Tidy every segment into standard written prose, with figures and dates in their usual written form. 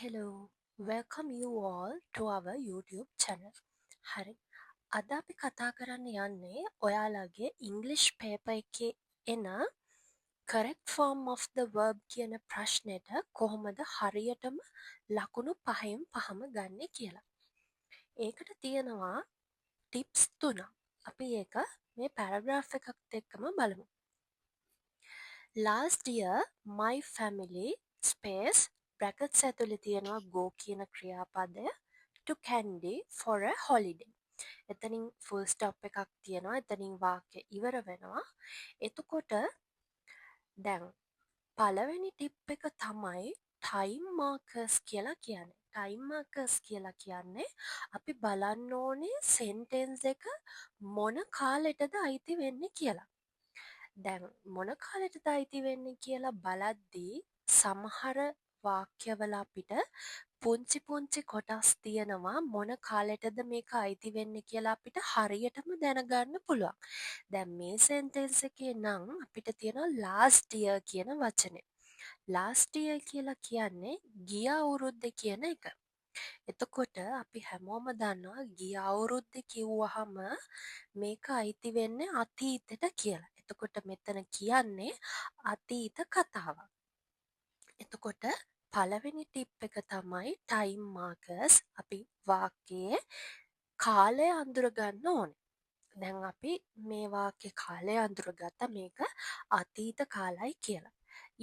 Hello, welcome you all to our YouTube channel. හරි. අද අපි කතා කරන්න යන්නේ ඔයාලගේ English paper එකේ එන correct form of the verb කියන ප්‍රශ්නෙට කොහොමද හරියටම ලකුණු 5න් 5ම ගන්නෙ කියලා. ඒකට තියෙනවා tips 3ක්. අපි ඒක මේ paragraph එකත් එක්කම බලමු. Last year, my family space brackets ඇතුලේ තියෙනවා go කියන ක්‍රියාපදය to Kandy for a holiday. එතනින් full stop එකක් තියෙනවා. එතනින් වාක්‍ය ඉවර වෙනවා. එතකොට දැන් පළවෙනි ටිප් එක තමයි time markers කියලා කියන්නේ. time markers කියලා කියන්නේ අපි බලන්න ඕනේ sentence එක මොන කාලෙටද අයිති වෙන්නේ කියලා. දැන් මොන කාලෙටද අයිති වෙන්නේ කියලා බලද්දී සමහර වාක්‍යවල අපිට පුංචි පුංචි කොටස් තියෙනවා මොන කාලෙටද මේක අයිති වෙන්නේ කියලා අපිට හරියටම දැනගන්න පුළුවන්. දැන් මේ සෙන්ටෙන්ස් එකේ නම් අපිට තියෙනවා last year කියන වචනේ. last year කියලා කියන්නේ ගිය අවුරුද්දේ කියන එක. එතකොට අපි හැමෝම දන්නවා ගිය අවුරුද්දේ කිව්වහම මේක අයිති වෙන්නේ අතීතෙට කියලා. එතකොට මෙතන කියන්නේ අතීත කතාවක්. එතකොට පළවෙනි ටිප් එක තමයි time markers. අපි වාක්‍යයේ කාලය අඳුරගන්න ඕනේ. දැන් අපි මේ වාක්‍යයේ කාලය අඳුරගත්තා මේක අතීත කාලයි කියලා.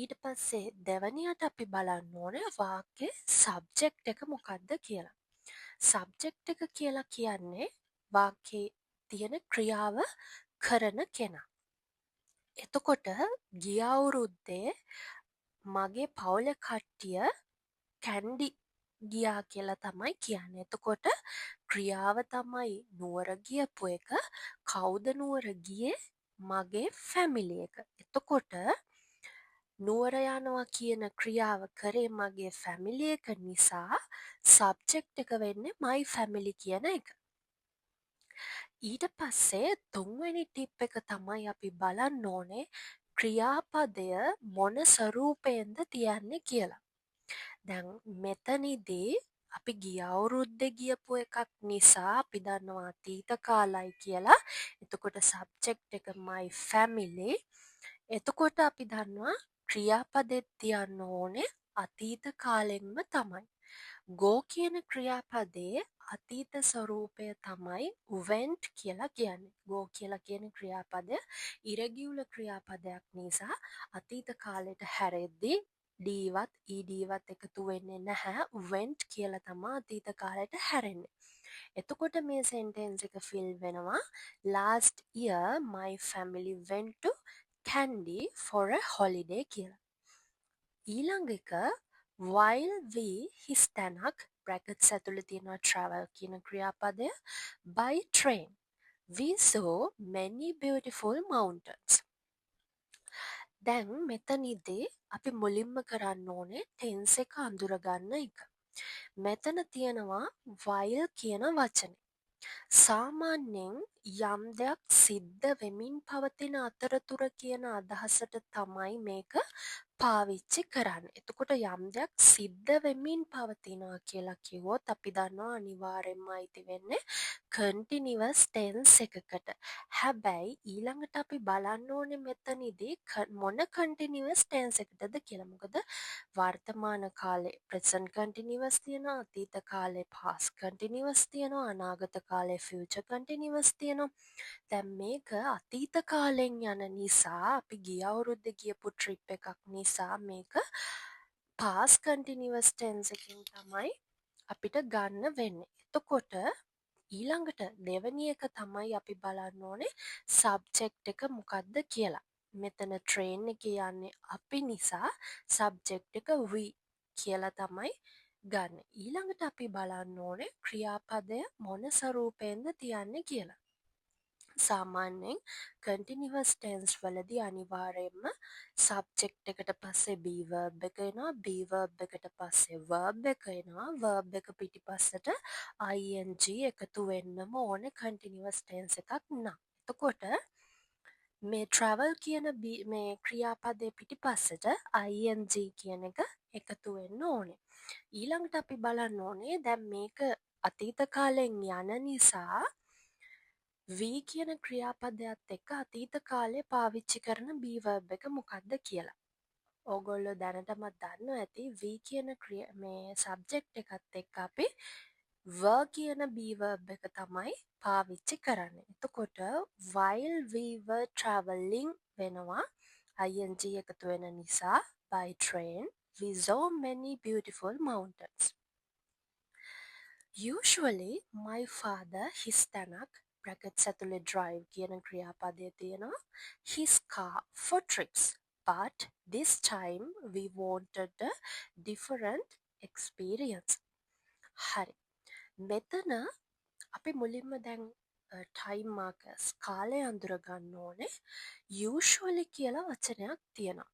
ඊට පස්සේ දෙවැනියට අපි බලන්න ඕනේ වාක්‍යයේ subject එක මොකක්ද කියලා. subject එක කියලා කියන්නේ වාක්‍යයේ තියෙන ක්‍රියාව කරන කෙනා. එතකොට ගිය අවුරුද්දේ මගේ පවුලේ කට්ටිය කැන්ඩි ගියා කියලා තමයි කියන්නේ. එතකොට ක්‍රියාව තමයි නුවර ගියපු එක. කවුද නුවර ගියේ? මගේ ෆැමිලි එක. එතකොට නුවර යනවා කියන ක්‍රියාව කරේ මගේ ෆැමිලි එක නිසා සබ්ජෙක්ට් එක වෙන්නේ my family කියන එක. ඊට පස්සේ තුන්වෙනි ටිප් එක තමයි අපි බලන්න ඕනේ ක්‍රියාපදය මොන ස්වරූපයෙන්ද තියන්නේ කියලා. දැන් මෙතනදී අපි ගිය අවුරුද්දේ ගියපු එකක් නිසා අපි දන්නවා අතීත කාලයි කියලා. එතකොට සබ්ජෙක්ට් එක my family. එතකොට අපි දන්නවා ක්‍රියාපදෙත් තියන්න ඕනේ අතීත කාලෙන්ම තමයි. go කියන ක්‍රියාපදයේ අතීත ස්වරූපය තමයි went කියලා කියන්නේ. go කියලා කියන ක්‍රියාපදය ඉරගියුල ක්‍රියාපදයක් නිසා අතීත කාලෙට හැරෙද්දී ඩීවත් ඊඩීවත් එකතු වෙන්නේ නැහැ. went කියලා තමයි අතීත කාලෙට හැරෙන්නේ. එතකොට මේ sentence එක fill වෙනවා last year my family went to Kandy for a holiday කියලා. ඊළඟ එක while we his තැනක් brackets ඇතුළේ තියෙනවා travel කියන ක්‍රියාපදය by train we saw many beautiful mountains. දැන් මෙතනදී අපි මුලින්ම කරන්න ඕනේ tense එක අඳුරගන්න එක. මෙතන තියෙනවා while කියන වචනේ. සාමාන්‍යයෙන් යම් දෙයක් සිද්ධ වෙමින් පවතින අතරතුර කියන අදහසට තමයි මේක පාවිච්චි කරන්නේ. එතකොට යම් දෙයක් සිද්ධ වෙමින් පවතිනවා කියලා කිව්වොත් අපි දන්නවා අනිවාර්යෙන්ම අයිති වෙන්නේ continuous tense එකකට. හැබැයි ඊළඟට අපි බලන්න ඕනේ මෙතනදී මොන continuous tense එකටද කියලා. මොකද වර්තමාන කාලේ present continuous තියෙනවා, අතීත කාලේ past continuous තියෙනවා, අනාගත කාලේ future continuous තියෙනවා. දැන් මේක අතීත කාලෙන් යන නිසා අපි ගිය අවුරුද්දේ ගියපු trip එකක් නිසා මේක past continuous tense එකකින් තමයි අපිට ගන්න වෙන්නේ. එතකොට ඊළඟට දෙවෙනි එක තමයි අපි බලන්න ඕනේ subject එක මොකක්ද කියලා. මෙතන train එකේ යන්නේ අපි නිසා subject එක we කියලා තමයි ගන්න. ඊළඟට අපි බලන්න ඕනේ ක්‍රියාපදය මොන ස්වරූපයෙන්ද තියන්නේ කියලා. සාමාන්‍යයෙන් continuous tense වලදී අනිවාර්යයෙන්ම subject එකට පස්සේ be verb එක එනවා, be verb එකට පස්සේ verb එක එනවා, verb එක පිටිපස්සට ing එකතු වෙන්නම ඕනේ continuous tense එකක් නම්. එතකොට මේ travel කියන මේ ක්‍රියාපදයේ පිටිපස්සට ing කියන එක එකතු වෙන්න ඕනේ. ඊළඟට අපි බලන්න ඕනේ දැන් මේක අතීත කාලෙන් යන නිසා වී කියන ක්‍රියාපදයක් එක්ක අතීත කාලේ පාවිච්චි කරන B verb එක මොකක්ද කියලා. ඕගොල්ලෝ දැනටමත් දන්නවා ඇති වී කියන මේ සබ්ජෙක්ට් එකත් එක්ක අපි කියන B verb එක තමයි පාවිච්චි කරන්නේ. එතකොට while we were traveling වෙනවා ing එකතු වෙන නිසා by train we saw many beautiful mountains. Usually my father his තැනක් brackets ඇතුලේ drive කියන ක්‍රියාපදය තියෙනවා his car for trips. But this time we wanted a different experience. හරි. මෙතන අපි මුලින්ම දැන් ටයිම් මාකර්ස් කාලය අඳුරගන්න ඕනේ usually කියලා වචනයක් තියෙනවා.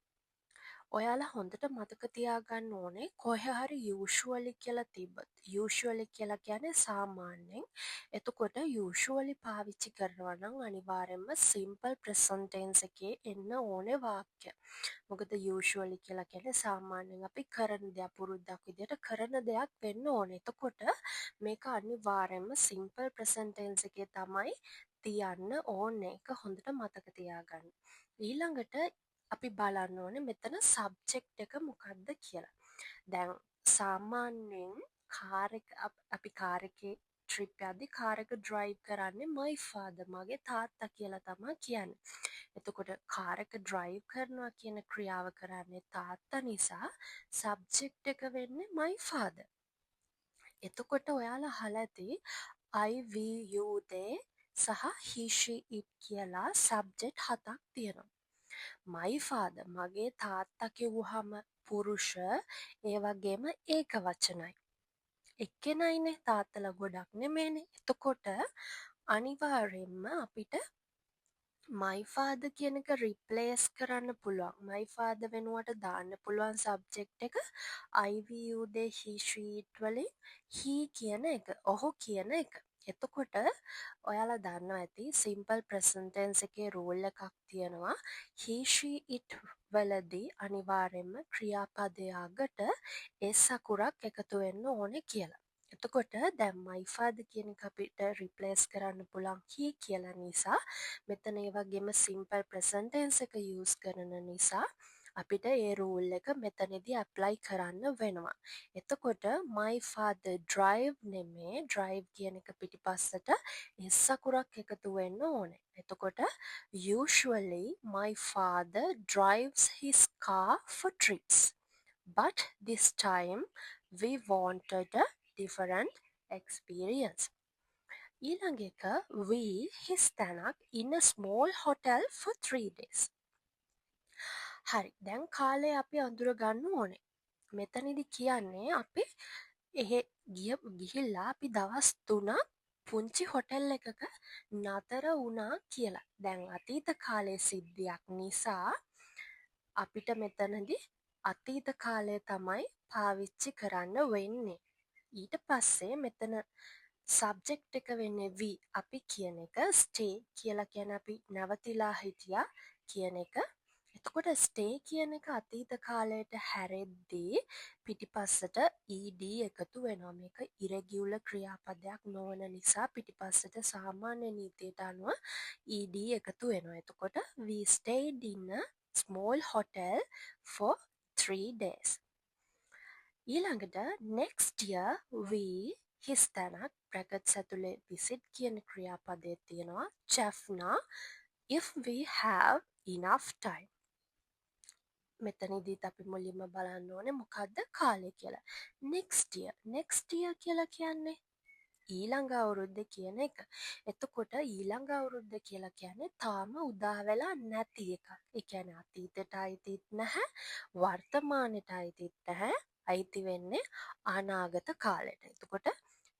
ඔයාලා හොඳට මතක තියාගන්න ඕනේ කොහේ හරි usually කියලා තිබ්බත් usually කියලා කියන්නේ සාමාන්‍යයෙන්. එතකොට usually පාවිච්චි කරනවා නම් අනිවාර්යයෙන්ම simple present tense එකේ එන්න ඕනේ වාක්‍ය. මොකද usually කියලා කියන්නේ සාමාන්‍යයෙන් අපි කරන දෙයක් පුරුද්දක් විදිහට කරන දෙයක් වෙන්න ඕනේ. එතකොට මේක අනිවාර්යයෙන්ම simple present tense එකේ තමයි තියන්න ඕනේ. ඒක හොඳට මතක තියාගන්න. ඊළඟට අපි බලන්න ඕනේ මෙතන සබ්ජෙක්ට් එක මොකක්ද කියලා. දැන් සාමාන්‍යයෙන් අපි කාර් එකේ ට්‍රිප් යද්දි කාර් එක ඩ්‍රයිව් කරන්නේ my father මගේ තාත්තා කියලා තමයි කියන්නේ. එතකොට කාර් එක ඩ්‍රයිව් කරනවා කියන ක්‍රියාව කරන්නේ තාත්තා නිසා සබ්ජෙක්ට් එක වෙන්නේ my father. එතකොට ඔයාලා අහලා ඇති I we you they සහ he she it කියලා සබ්ජෙක්ට් 7ක් තියෙනවා. my father මගේ තාත්තා කිව්වහම පුරුෂ ඒ වගේම ඒක වචනයි. එක්කෙනයිනේ තාත්තලා ගොඩක් නෙමෙයිනේ. එතකොට අනිවාර්යෙන්ම අපිට my father කියන එක රිප්ලේස් කරන්න පුළුවන්. my father වෙනුවට දාන්න පුළුවන් සබ්ජෙක්ට් එක I we you they he she it වලින් he කියන එක. ඔහු කියන එක. එතකොට ඔයාලා දන්නවා ඇති simple present tense එකේ රූල් එකක් තියෙනවා he she it වලදී අනිවාර්යයෙන්ම ක්‍රියාපදයේ අගට s අකුරක් එකතු වෙන්න ඕනේ කියලා. එතකොට දැන් my father කියන එක අපිට රිප්ලේස් කරන්න පුළුවන් he කියලා නිසා මෙතන ඒ වගේම simple present tense එක use කරන නිසා අපිට ඒ රූල් එක මෙතනදී apply කරන්න වෙනවා. එතකොට my father drive නෙමේ drive කියන එක පිටිපස්සට s අකුරක් එකතු වෙන්න ඕනේ. එතකොට usually my father drives his car for trips. But this time we wanted a different experience. ඊළඟ එක we his තැනක් in a small hotel for 3 days. හරි දැන් කාලය අපි අඳුර ගන්න ඕනේ. මෙතනදි කියන්නේ අපි එහෙ ගිහිල්ලා අපි දවස් 3ක් පුංචි හොටෙල් එකක නතර වුණා කියලා. දැන් අතීත කාලයේ සිද්ධියක් නිසා අපිට මෙතනදි අතීත කාලය තමයි පාවිච්චි කරන්න වෙන්නේ. ඊට පස්සේ මෙතන සබ්ජෙක්ට් එක වෙන්නේ we අපි කියන එක stay කියලා කියන්නේ අපි නැවතිලා හිටියා කියන එක. එතකොට stay කියන එක අතීත කාලයට හැරෙද්දී පිටිපස්සට ed එකතු වෙනවා. මේක irregular ක්‍රියාපදයක් නොවන නිසා පිටිපස්සට සාමාන්‍ය නීතියට අනුව ed එකතු වෙනවා. එතකොට we stayed in a small hotel for 3 days. ඊළඟට next year we his තැනක් brackets ඇතුලේ visit කියන ක්‍රියාපදය තියෙනවා Jaffna if we have enough time. මෙතනදීත් අපි මුලින්ම බලන්න ඕනේ මොකක්ද කාලය කියලා. next year කියලා කියන්නේ ඊළඟ අවුරුද්ද කියන එක. එතකොට ඊළඟ අවුරුද්ද කියලා කියන්නේ තාම උදා වෙලා නැති එකක්. ඒ කියන්නේ අතීතයට අයිතිත් නැහැ, වර්තමානයට අයිතිත් නැහැ. අයිති වෙන්නේ අනාගත කාලෙට. එතකොට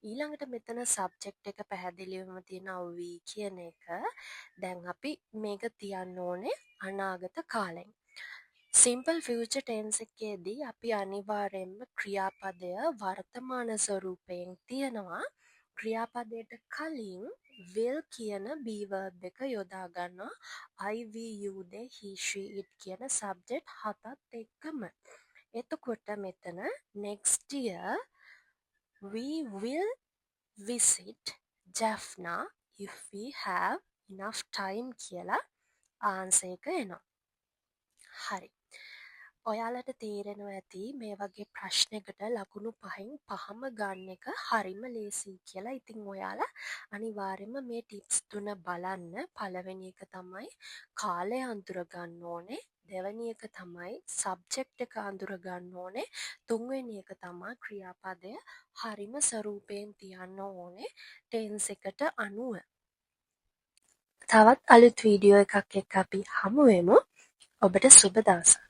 ඊළඟට මෙතන සබ්ජෙක්ට් එක පැහැදිලිවම තියෙනවා we කියන එක. දැන් අපි මේක තියන්න ඕනේ අනාගත කාලෙන්. simple future tense එකේදී අපි අනිවාර්යයෙන්ම ක්‍රියාපදය වර්තමාන ස්වරූපයෙන් තියනවා. ක්‍රියාපදයට කලින් will කියන B verb එක යොදා ගන්නවා I we you they he she it කියන subject 7ත් එක්කම. එතකොට මෙතන next year we will visit Jaffna if we have enough time කියලා ආන්සර් එක එනවා. හරි. ඔයාලට තේරෙනවා ඇති මේ වගේ ප්‍රශ්නයකට ලකුණු 5න් 5ම ගන්න එක හරිම ලේසියි කියලා. ඉතින් ඔයාලා අනිවාර්යයෙන්ම මේ ටිප්ස් 3 බලන්න. පළවෙනි එක තමයි කාලය අඳුර ගන්න ඕනේ. දෙවෙනි එක තමයි සබ්ජෙක්ට් එක අඳුර ගන්න ඕනේ. තුන්වෙනි එක තමයි ක්‍රියාපදය හරිම ස්වරූපයෙන් තියන්න ඕනේ ටෙන්ස් එකට අනුව. තවත් අලුත් වීඩියෝ එකක් එක්ක අපි හමු වෙමු. ඔබට සුබ දවසක්.